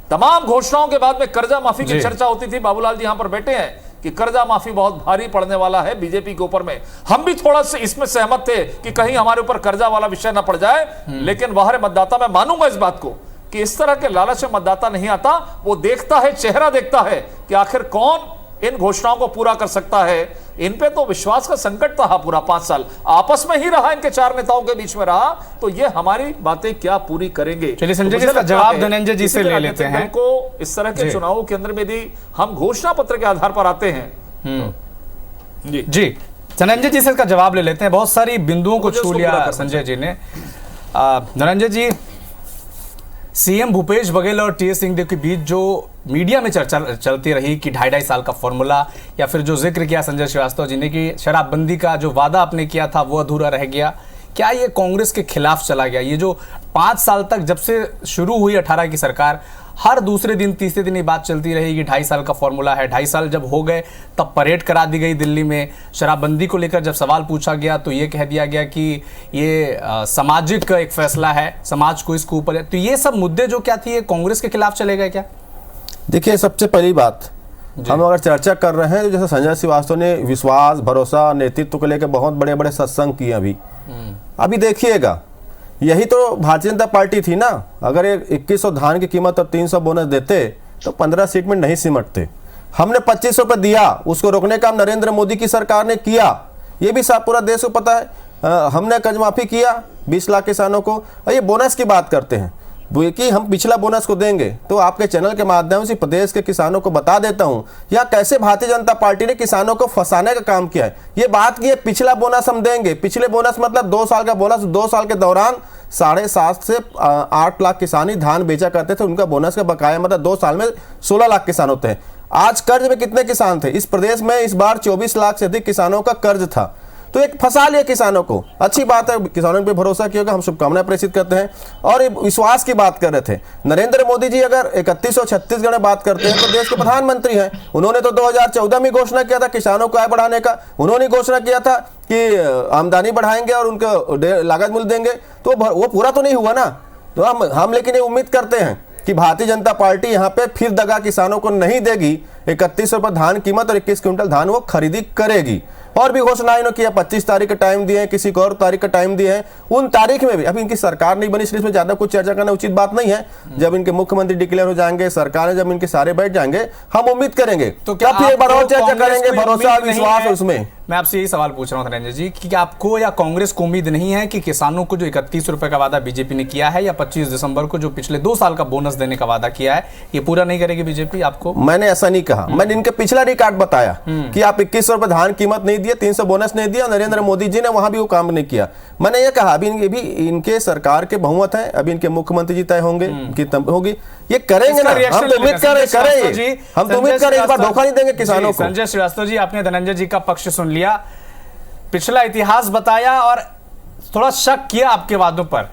तमाम घोषणाओं के बाद में कर्जा माफी की चर्चा होती थी, बाबूलाल जी यहां पर बैठे हैं, कि कर्जा माफी बहुत भारी पड़ने वाला है बीजेपी के ऊपर में। हम भी थोड़ा सा इसमें सहमत थे कि कहीं हमारे ऊपर कर्जा वाला विषय ना पड़ जाए, लेकिन बाहर मतदाता, मैं मानूंगा इस बात को कि इस तरह के लालच में मतदाता नहीं आता। वो देखता है, चेहरा देखता है कि आखिर कौन इन घोषणाओं को पूरा कर सकता है। इन पे तो विश्वास का संकट था पूरा 5 साल, आपस में ही रहा, इनके 4 नेताओं के बीच में रहा। तो ये हमारी बातें क्या पूरी करेंगे? चलिए संजय जी, इसका जवाब धनंजय जी से ले लेते हैं। को इस तरह के चुनावों के अंदर में यदि हम घोषणा पत्र के आधार पर आते हैं जी धनंजय जी से इसका जवाब ले लेते हैं। बहुत सारी बिंदुओं को छू लिया संजय जी ने। धनंजय जी, सीएम भूपेश बघेल और टीएस सिंहदेव के बीच जो मीडिया में चर्चा चलती रही कि 2.5 साल का फॉर्मूला, या फिर जो जिक्र किया संजय श्रीवास्तव जी ने कि शराबबंदी का जो वादा आपने किया था वो अधूरा रह गया, क्या ये कांग्रेस के खिलाफ चला गया? ये जो 5 साल तक, जब से शुरू हुई 18 की सरकार, हर दूसरे दिन तीसरे दिन ये बात चलती रही कि 2.5 साल का फॉर्मूला है। 2.5 साल जब हो गए तब परेड करा दी गई दिल्ली में। शराबबंदी को लेकर जब सवाल पूछा गया तो ये कह दिया गया कि ये सामाजिक एक फैसला है, समाज को इसके ऊपर है। तो ये सब मुद्दे जो क्या थी, ये कांग्रेस के खिलाफ चले गए क्या? देखिए, सबसे पहली बात, हम अगर चर्चा कर रहे हैं तो जैसे संजय श्रीवास्तव ने विश्वास, भरोसा, नेतृत्व को लेकर बहुत बड़े बड़े सत्संग किए। अभी देखिएगा, यही तो भारतीय जनता पार्टी थी ना। अगर 2100 धान की कीमत और 300 बोनस देते तो 15 सीट में नहीं सिमटते। हमने 25 रुपए दिया, उसको रोकने का काम नरेंद्र मोदी की सरकार ने किया, ये भी सब पूरा देश को पता है। हमने कर्ज माफी किया 20 लाख किसानों को। और ये बोनस की बात करते हैं कि हम पिछला बोनस को देंगे, तो आपके चैनल के माध्यम से प्रदेश के किसानों को बता देता हूं या कैसे भारतीय जनता पार्टी ने किसानों को फंसाने का काम किया है। ये बात की पिछला बोनस हम देंगे, पिछले बोनस मतलब 2 साल का बोनस। 2 साल के दौरान 7.5 से 8 लाख किसान ही धान बेचा करते थे, उनका बोनस का बकाया मतलब 2 साल में 16 लाख किसान होते हैं। आज कर्ज में कितने किसान थे इस प्रदेश में? इस बार 24 लाख से अधिक किसानों का कर्ज था। तो एक फंसा लिया किसानों को। अच्छी बात है, किसानों पे भरोसा किया होगा, हम शुभकामनाएं प्रेषित करते हैं। और विश्वास की बात कर रहे थे नरेंद्र मोदी जी, अगर 31 और छत्तीसगढ़ में बात करते हैं तो देश के प्रधानमंत्री हैं। उन्होंने तो 2014 में घोषणा किया था किसानों को आय बढ़ाने का। उन्होंने घोषणा किया था कि आमदनी बढ़ाएंगे और उनको लागत मूल्य देंगे, तो वो पूरा तो नहीं हुआ ना। तो हम लेकिन ये उम्मीद करते हैं कि भारतीय जनता पार्टी यहाँ पे फिर दगा किसानों को नहीं देगी। 31 रुपए धान कीमत और 21 क्विंटल धान वो खरीदी करेगी। और भी घोषणा इन्होंने किया, 25 तारीख का टाइम दिए हैं, किसी को और तारीख का टाइम दिए हैं। उन तारीख में भी अभी इनकी सरकार नहीं बनी, इसलिए इसमें ज्यादा कुछ चर्चा करना उचित बात नहीं है। जब इनके मुख्यमंत्री डिक्लेयर हो जाएंगे, सरकार जब इनके सारे बैठ जाएंगे, हम उम्मीद करेंगे तो क्या फिर एक बार और चर्चा करेंगे, भरोसा विश्वास उसमें। मैं आपसे यही सवाल पूछ रहा हूं धनंजय जी कि आपको या कांग्रेस को उम्मीद नहीं है कि किसानों को जो 31 रुपए का वादा बीजेपी ने किया है या 25 दिसंबर को जो पिछले 2 साल का बोनस देने का वादा किया है, ये पूरा नहीं करेगी बीजेपी? आपको मैंने ऐसा नहीं कहा, मैंने इनके पिछला रिकॉर्ड बताया कि आप 21 रुपए धान कीमत नहीं दिए, 300 बोनस नहीं दिया, नरेंद्र मोदी जी ने वहां भी वो काम नहीं किया। मैंने ये कहा अभी इनके सरकार के बहुमत है, अभी इनके मुख्यमंत्री जी तय होंगे, होगी, ये करेंगे ना। हम तो उम्मीद कर रहे हैं, हम तो उम्मीद कर रहे हैं इस बार धोखा नहीं देंगे किसानों को। संजय श्रीवास्तव जी, आपने धनंजय जी का पक्ष सुन लिया, पिछला इतिहास बताया और थोड़ा शक किया आपके वादों पर,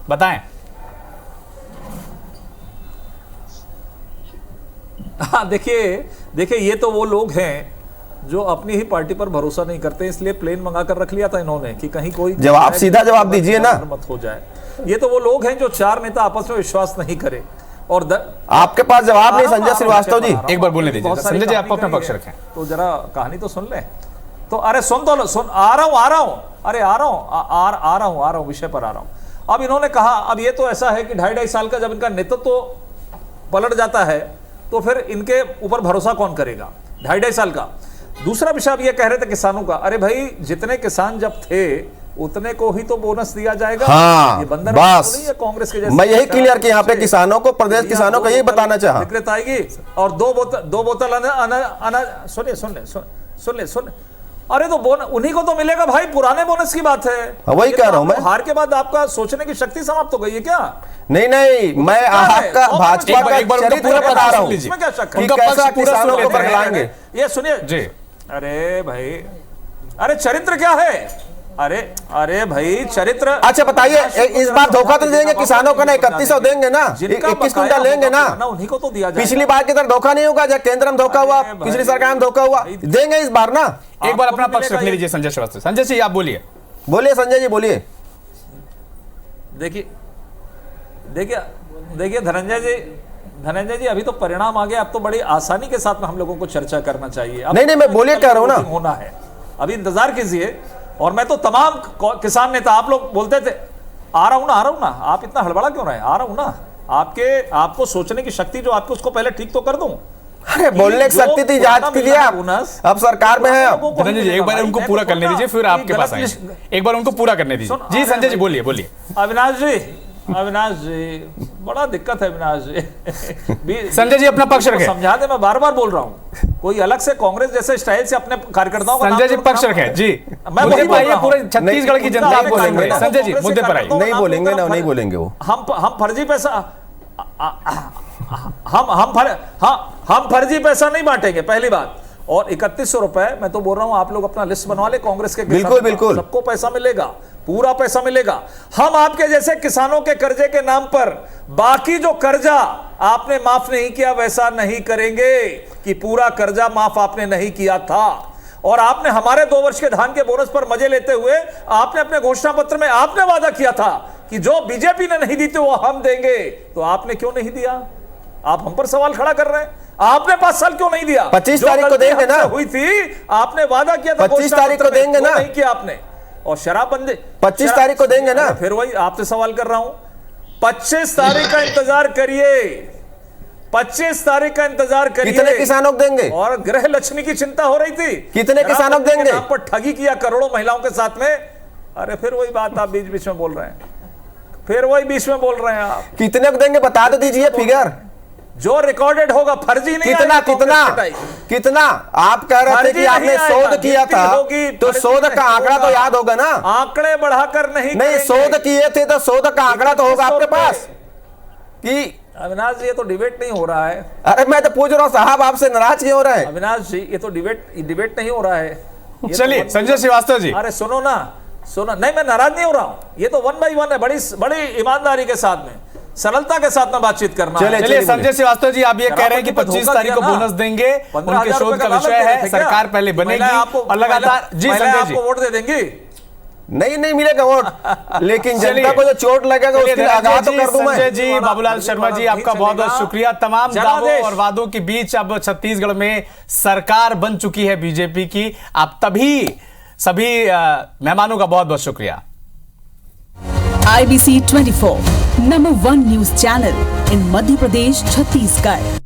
बताएं। हाँ, देखिए ये तो वो लोग हैं जो अपनी ही पार्टी पर भरोसा नहीं करते, इसलिए प्लेन मंगा कर रख लिया था इन्होंने कि कहीं कोई जवाब सीधा जवाब दीजिए ना, मत हो जाए। ये तो वो लोग हैं जो 4 नेता आपस में विश्वास नहीं करे और आपके पास जवाब नहीं। संजय श्रीवास्तव जी एक बार बोलने दीजिए। संजय जी, आप अपना पक्ष रखें तो जरा कहानी तो सुन ले। तो अरे सुन आ रहा हूं अरे आ रहा हूं विषय पर आ रहा हूं। अब इन्होंने कहा, अब ये तो ऐसा है कि 2.5 साल का जब इनका नेतृत्व तो पलट जाता है तो फिर इनके ऊपर भरोसा कौन करेगा? 2.5 साल का। दूसरा विषय अब ये कह रहे थे किसानों का, अरे भाई जितने किसान जब थे उतने को ही तो बोनस दिया जाएगा। हाँ, ये बंधन बस तो नहीं है कांग्रेस के जैसे। मैं यही क्लियर कि यहाँ पे किसानों को, प्रदेश किसानों को यही बताना चाहा। विक्रेता आएगी और 2 बोतल सुन अरे तो उन्हीं को तो मिलेगा भाई, पुराने बोनस की बात है। वही कह रहा हूं मैं। हार के बाद आपका सोचने की शक्ति समाप्त हो गई है क्या? नहीं, मैं आपका भाजपा का चरित्र बता रहा हूं। इसमें क्या शक है? कि कैसा किसानों को बदलाएंगे। ये सुनिए जी। अरे भाई, अरे चरित्र क्या है? अरे भाई चरित्र। अच्छा बताइए, इस बार धोखा तो देंगे किसानों को ना? 3100 देंगे ना, 21 क्विंटल लेंगे ना? उन्हीं को तो दिया जाएगा। पिछली बार की तरह धोखा नहीं होगा, जब केंद्र में धोखा हुआ, पिछली सरकार में धोखा हुआ, देंगे इस बार ना। एक बार अपना पक्ष रखने दीजिए संजय श्रीवास्तव। संजय जी आप बोलिए संजय जी बोलिए। देखिए धनंजय जी, अभी तो परिणाम आ गया, अब तो बड़ी आसानी के साथ में हम लोगों को चर्चा करना चाहिए। नहीं, मैं बोलिए कह रहा हूं ना, होना है, अभी इंतजार कीजिए। और मैं तो तमाम किसान नेता, आप लोग बोलते थे आ रहा हूं ना, आप इतना हड़बड़ा क्यों रहे? आ रहा हूं ना। आपको सोचने की शक्ति जो आपको, उसको पहले ठीक तो कर दूं। अरे बोलने की शक्ति थी, जांच कीजिए आप, अब सरकार में है। धनंजय जी एक बार उनको पूरा करने दीजिए, फिर आपके पास आएंगे। एक बार उनको पूरा करने दीजिए। जी संजय जी बोलिए। अविनाश जी बड़ा दिक्कत है। अविनाश जी संजय जी अपना पक्ष रखें। समझा दे, मैं बार बोल रहा हूँ, कोई अलग से कांग्रेस जैसे स्टाइल से अपने कार्यकर्ताओं का संजय जी पक्ष रखें जी। मैं वही बोल रहा हूं, पूरे छत्तीसगढ़ की जनता बोलेंगे। संजय जी मुद्दे पर आइए। नहीं बोलेंगे ना, नहीं बोलेंगे वो। हम फर्जी पैसा हम फर्जी पैसा नहीं बांटेंगे, पहली बात। और 3100 रुपए, मैं तो बोल रहा हूं, आप लोग अपना लिस्ट बनवा ले कांग्रेस के। बिल्कुल सबको पैसा मिलेगा, पूरा पैसा मिलेगा। हम आपके जैसे किसानों के कर्जे के नाम पर बाकी जो कर्जा आपने माफ नहीं किया वैसा नहीं करेंगे कि पूरा कर्जा माफ आपने नहीं किया था। और आपने हमारे 2 वर्ष के धान के बोनस पर मजे लेते हुए आपने अपने घोषणा पत्र में आपने वादा किया था कि जो बीजेपी ने नहीं दी थी वो हम देंगे, तो आपने क्यों नहीं दिया? आप हम पर सवाल खड़ा कर रहे हैं। आपने 5 साल क्यों नहीं दिया? 25 तारीख को देंगे ना, हुई थी, आपने वादा किया था 25 तारीख को देंगे ना, नहीं किया आपने। और शराबबंदी 25 तारीख को देंगे ना। फिर वही आपसे सवाल कर रहा हूं, 25 तारीख का इंतजार करिए। 25 तारीख का इंतजार करिए। कितने किसानों को देंगे? और गृह लक्ष्मी की चिंता हो रही थी, कितने किसानों को देंगे? आप पर ठगी किया करोड़ों महिलाओं के साथ में। अरे फिर वही बात आप बीच बीच में बोल रहे हैं, फिर वही बीच में बोल रहे हैं आप। कितने को देंगे बता तो दीजिए फिगर। जो रिकॉर्डेड होगा, फर्जी नहीं कितना आएगा, कितना कांग्रेस कितना? आप कह रहे थे फर्जी कि आपने नहीं आएगा, शोध किया गिनती था, होगी, तो फर्जी शोध नहीं का आंकड़ा तो होगा। याद होगा ना? आंकड़े बढ़ाकर नहीं नहीं, करेंगे। शोध किए थे तो शोध का आंकड़ा तो होगा आपके पास कि? अविनाश जी, ये तो डिबेट नहीं हो रहा है। अरे मैं तो पूछ रहा हूँ साहब, आपसे नाराज क्यों हो रहे हैं? अविनाश जी, ये तो डिबेट नहीं हो रहा है। ये तो चलिए one Sanjay by one- Srivastava ji, अरे सुनो ना, नहीं मैं नाराज नहीं हो रहा हूं। ये तो 1 by 1 है, बड़ी ईमानदारी के साथ में, सरलता के साथ में बातचीत करना है। चलिए संजय श्रीवास्तव जी, आप ये कह रहे हैं कि 25 तारीख को बोनस देंगे, उनके शोध का विषय है, सरकार पहले बनेगी और लगातार। जी संजय जी, आपको वोट दे देंगी? नहीं मिलेगा वोट, लेकिन जनता को जो चोट लगेगा उसके लिए आगाह तो कर दूं मैं। संजय जी, बाबूलाल शर्मा जी, आपका बहुत बहुत शुक्रिया। तमाम दावों और वादों के बीच अब छत्तीसगढ़ में सरकार बन चुकी है बीजेपी की। आप सभी मेहमानों का बहुत बहुत शुक्रिया। IBC 24 number 1 news channel in Madhya Pradesh, Chhattisgarh.